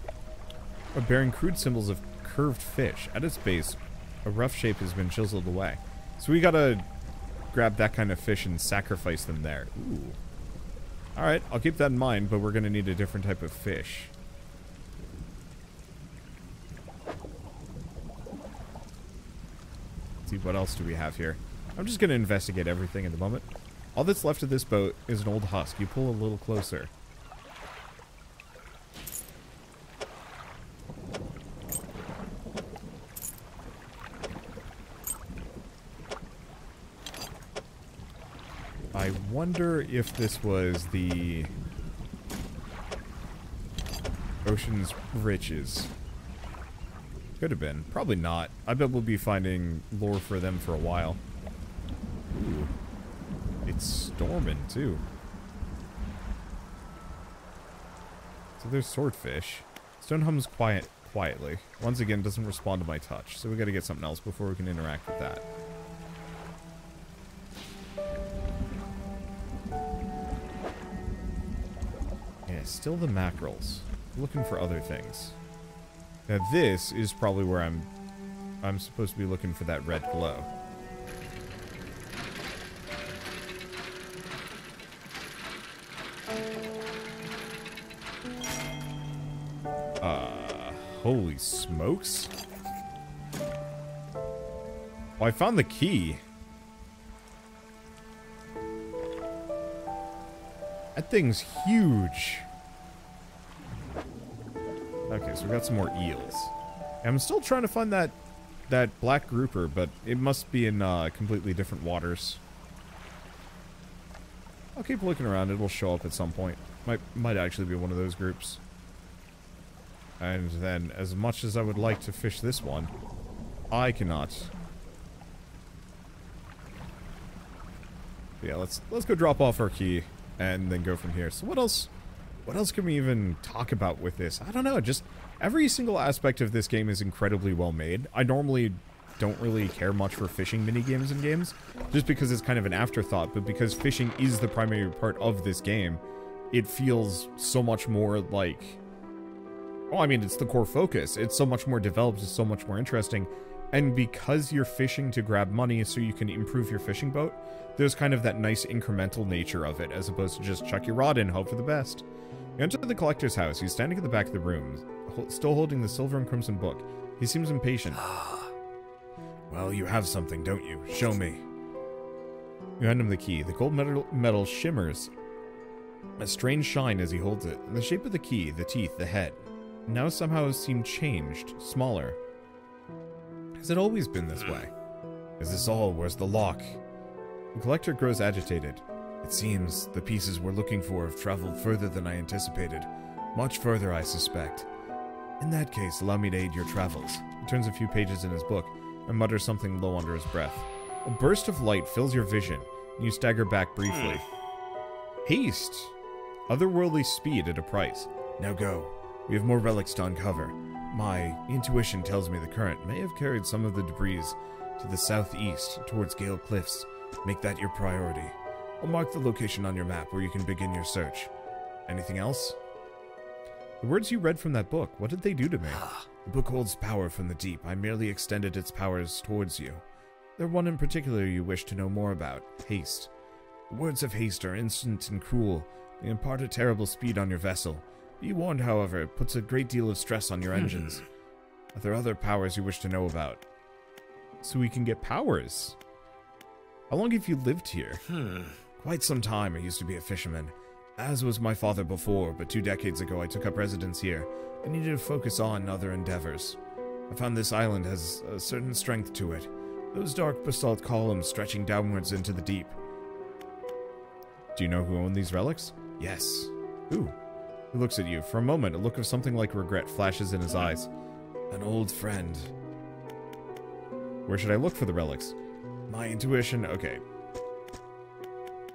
bearing crude symbols of curved fish. At its base, a rough shape has been chiseled away. So we gotta grab that kind of fish and sacrifice them there. Ooh. Alright, I'll keep that in mind, but we're gonna need a different type of fish. Let's see, what else do we have here? I'm just gonna investigate everything at the moment. All that's left of this boat is an old husk. You pull a little closer. I wonder if this was the ocean's riches. Could have been. Probably not. I bet we'll be finding lore for them for a while. Ooh. It's storming, too. So there's swordfish. Stone hums quietly. Once again, doesn't respond to my touch. So we gotta get something else before we can interact with that. Still the mackerels. Looking for other things. Now this is probably where I'm supposed to be looking for that red glow. Holy smokes. Oh, I found the key. That thing's huge. Okay, so we got some more eels. I'm still trying to find that black grouper, but it must be in completely different waters. I'll keep looking around. It will show up at some point. Might actually be one of those groups. And then, as much as I would like to fish this one, I cannot. Yeah, let's go drop off our key and then go from here. So what else can we even talk about with this? I don't know, just every single aspect of this game is incredibly well made. I normally don't really care much for fishing minigames in games, just because it's kind of an afterthought, but because fishing is the primary part of this game, it feels so much more like... well, I mean, it's the core focus. It's so much more developed, it's so much more interesting, and because you're fishing to grab money so you can improve your fishing boat, there's kind of that nice incremental nature of it, as opposed to just chuck your rod in, hope for the best. You enter the collector's house. He's standing at the back of the room, still holding the silver and crimson book. He seems impatient. Well, you have something, don't you? Show me. You hand him the key. The gold metal shimmers a strange shine as he holds it. The shape of the key, the teeth, the head, now somehow seem changed, smaller. Has it always been this way? Is this all? Where's the lock? The collector grows agitated. It seems the pieces we're looking for have traveled further than I anticipated. Much further, I suspect. In that case, allow me to aid your travels. He turns a few pages in his book and mutters something low under his breath. A burst of light fills your vision, and you stagger back briefly. Haste! Otherworldly speed at a price. Now go. We have more relics to uncover. My intuition tells me the current may have carried some of the debris to the southeast towards Gale Cliffs. Make that your priority. I'll mark the location on your map where you can begin your search. Anything else? The words you read from that book, what did they do to me? The book holds power from the deep. I merely extended its powers towards you. There's one in particular you wish to know more about. Haste. The words of haste are instant and cruel. They impart a terrible speed on your vessel. Be warned, however, it puts a great deal of stress on your engines. Are there other powers you wish to know about? So we can get powers. How long have you lived here? Quite some time. I used to be a fisherman. As was my father before, but 2 decades ago I took up residence here. I needed to focus on other endeavors. I found this island has a certain strength to it. Those dark basalt columns stretching downwards into the deep. Do you know who owned these relics? Yes. Who? He looks at you. For a moment, a look of something like regret flashes in his eyes. An old friend. Where should I look for the relics? My intuition. Okay.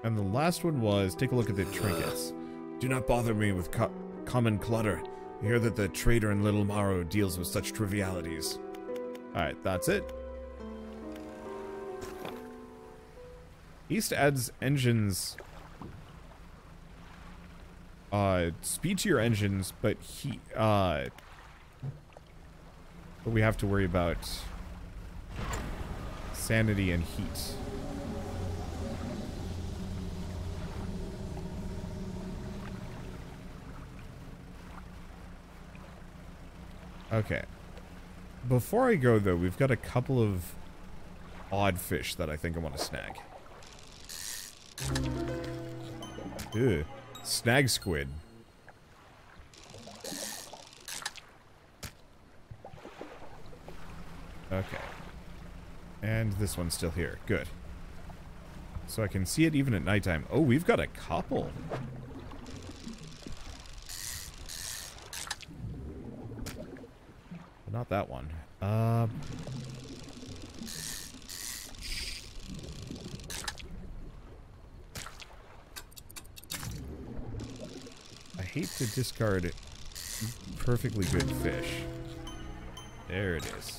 And the last one was, take a look at the trinkets. Do not bother me with common clutter. I hear that the trader in Little Morrow deals with such trivialities. Alright, that's it. East adds engines. Speed to your engines, but but we have to worry about sanity and heat. Okay. Before I go, though, we've got a couple of odd fish that I think I want to snag. Ew. Snag squid. Okay. And this one's still here. Good. So I can see it even at nighttime. Oh, we've got a couple. But not that one. I hate to discard perfectly good fish. There it is.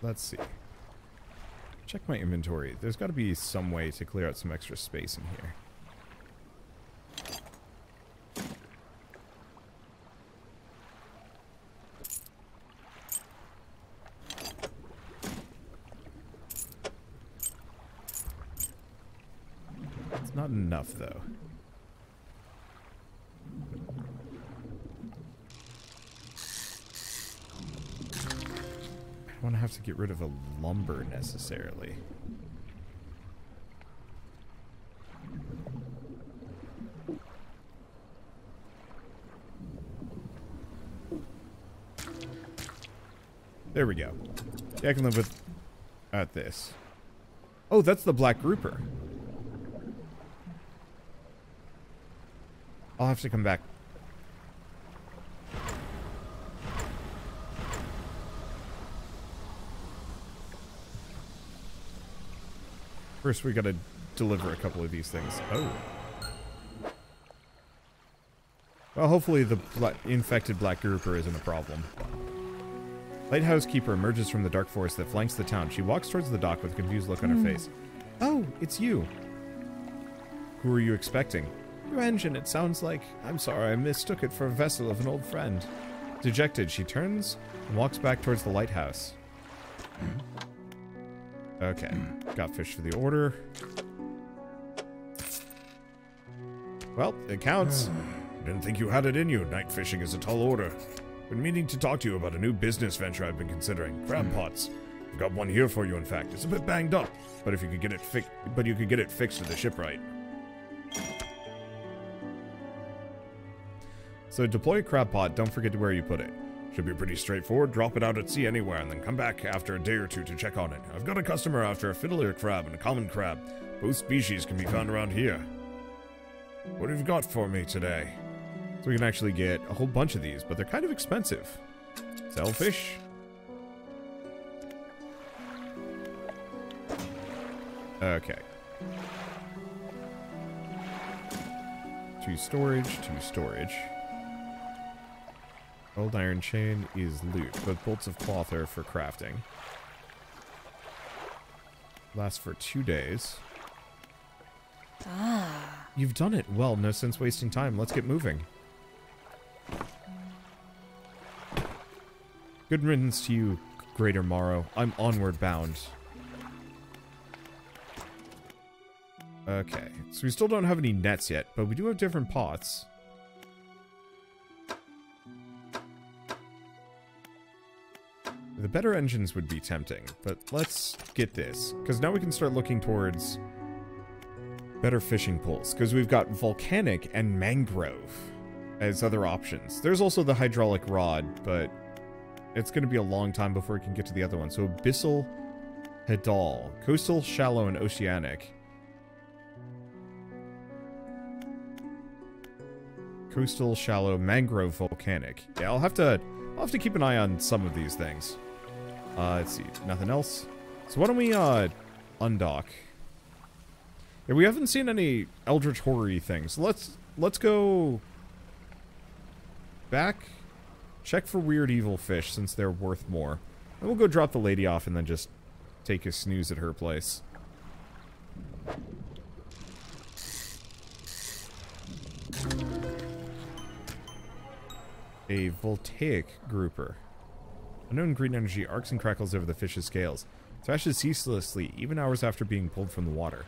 Let's see. Check my inventory. There's got to be some way to clear out some extra space in here. It's not enough, though. I don't want to have to get rid of a lumber necessarily. There we go. Yeah, I can live with this. Oh, that's the black grouper. I'll have to come back. First, we gotta deliver a couple of these things. Oh. Well, hopefully the infected black grouper isn't a problem. Lighthouse keeper emerges from the dark forest that flanks the town. She walks towards the dock with a confused look on her face. Oh, it's you. Who are you expecting? Your engine, it sounds like. I'm sorry, I mistook it for a vessel of an old friend. Dejected, she turns and walks back towards the lighthouse. Okay, got fish for the order. Well, it counts. Didn't think you had it in you. Night fishing is a tall order. Been meaning to talk to you about a new business venture I've been considering. Crab pots. I've got one here for you, in fact. It's a bit banged up, but if you could get it fixed with the shipwright. So deploy a crab pot. Don't forget where you put it. Should be pretty straightforward. Drop it out at sea anywhere and then come back after a day or two to check on it. I've got a customer after a fiddler crab and a common crab. Both species can be found around here. What have you got for me today? So we can actually get a whole bunch of these, but they're kind of expensive. Sell fish. Okay. 2 storage, 2 storage. Old iron chain is loot, but bolts of cloth are for crafting. Lasts for 2 days. Ah. You've done it. Well, no sense wasting time. Let's get moving. Good riddance to you, Greater Morrow. I'm onward bound. Okay, so we still don't have any nets yet, but we do have different pots. The better engines would be tempting, but let's get this. Because now we can start looking towards better fishing pools. Because we've got volcanic and mangrove as other options. There's also the hydraulic rod, but it's going to be a long time before we can get to the other one. So abyssal, hedal, coastal, shallow, and oceanic. Coastal, shallow, mangrove, volcanic. Yeah, I'll have to keep an eye on some of these things. Let's see, nothing else. So why don't we undock? Yeah, we haven't seen any Eldritch horror-y things. Let's go back, check for weird evil fish since they're worth more. And we'll go drop the lady off and then just take a snooze at her place. A voltaic grouper. Unknown green energy arcs and crackles over the fish's scales. Thrashes ceaselessly, even hours after being pulled from the water.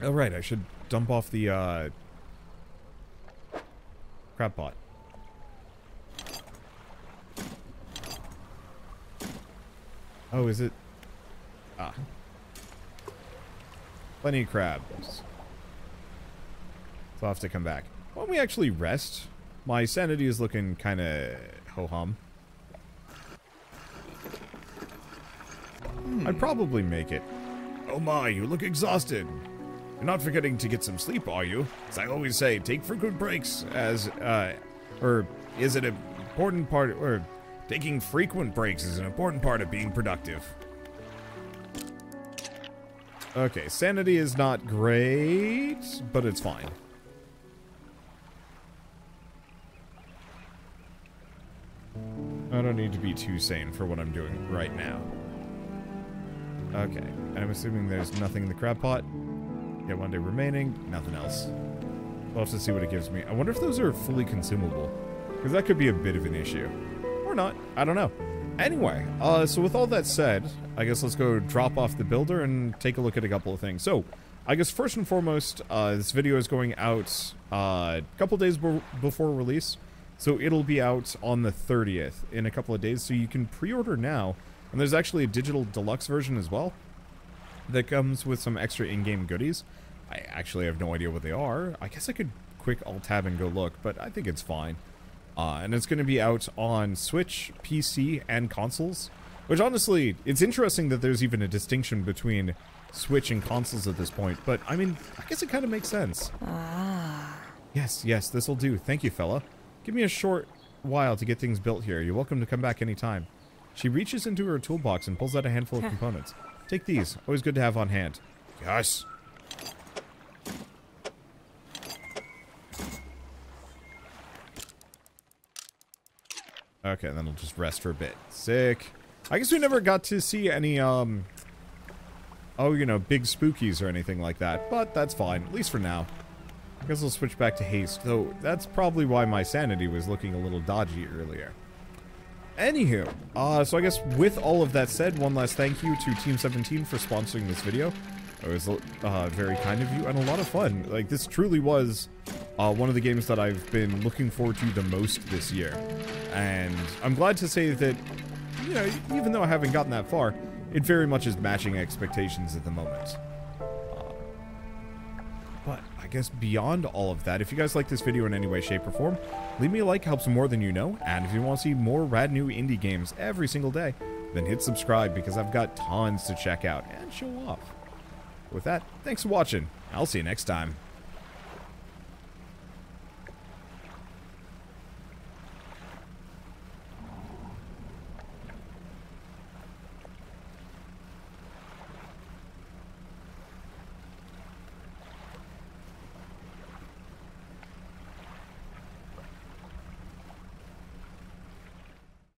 Oh right, I should dump off the crab pot. Oh, is it? Ah. Plenty of crabs. So I'll have to come back. Why don't we actually rest? My sanity is looking kind of ho-hum. I'd probably make it. Oh my, you look exhausted. You're not forgetting to get some sleep, are you? As I always say, take frequent breaks as, or is it an important part, or taking frequent breaks is an important part of being productive. Okay, sanity is not great, but it's fine. I don't need to be too sane for what I'm doing right now. Okay, I'm assuming there's nothing in the crab pot. Get 1 day remaining, nothing else. We'll have to see what it gives me. I wonder if those are fully consumable, because that could be a bit of an issue. Or not, I don't know. Anyway, so with all that said, I guess let's go drop off the builder and take a look at a couple of things. So, I guess first and foremost, this video is going out a couple days before release. So it'll be out on the 30th in a couple of days, so you can pre-order now. And there's actually a digital deluxe version as well that comes with some extra in-game goodies. I actually have no idea what they are. I guess I could quick alt-tab and go look, but I think it's fine. And it's going to be out on Switch, PC, and consoles. Which honestly, it's interesting that there's even a distinction between Switch and consoles at this point. But, I mean, I guess it kind of makes sense. Ah. Yes, this'll do. Thank you, fella. Give me a short while to get things built here. You're welcome to come back anytime. She reaches into her toolbox and pulls out a handful of components. Take these. Always good to have on hand. Yes. Okay, then I'll just rest for a bit. Sick. I guess we never got to see any, oh, you know, big spookies or anything like that. But that's fine, at least for now. I guess I'll switch back to haste, though that's probably why my sanity was looking a little dodgy earlier. Anywho, so I guess with all of that said, one last thank you to Team 17 for sponsoring this video. It was very kind of you and a lot of fun. Like, this truly was one of the games that I've been looking forward to the most this year. And I'm glad to say that, you know, even though I haven't gotten that far, it very much is matching expectations at the moment. But I guess beyond all of that, if you guys like this video in any way, shape, or form, leave me a like, helps more than you know. And if you want to see more rad new indie games every single day, then hit subscribe because I've got tons to check out and show off. With that, thanks for watching. I'll see you next time.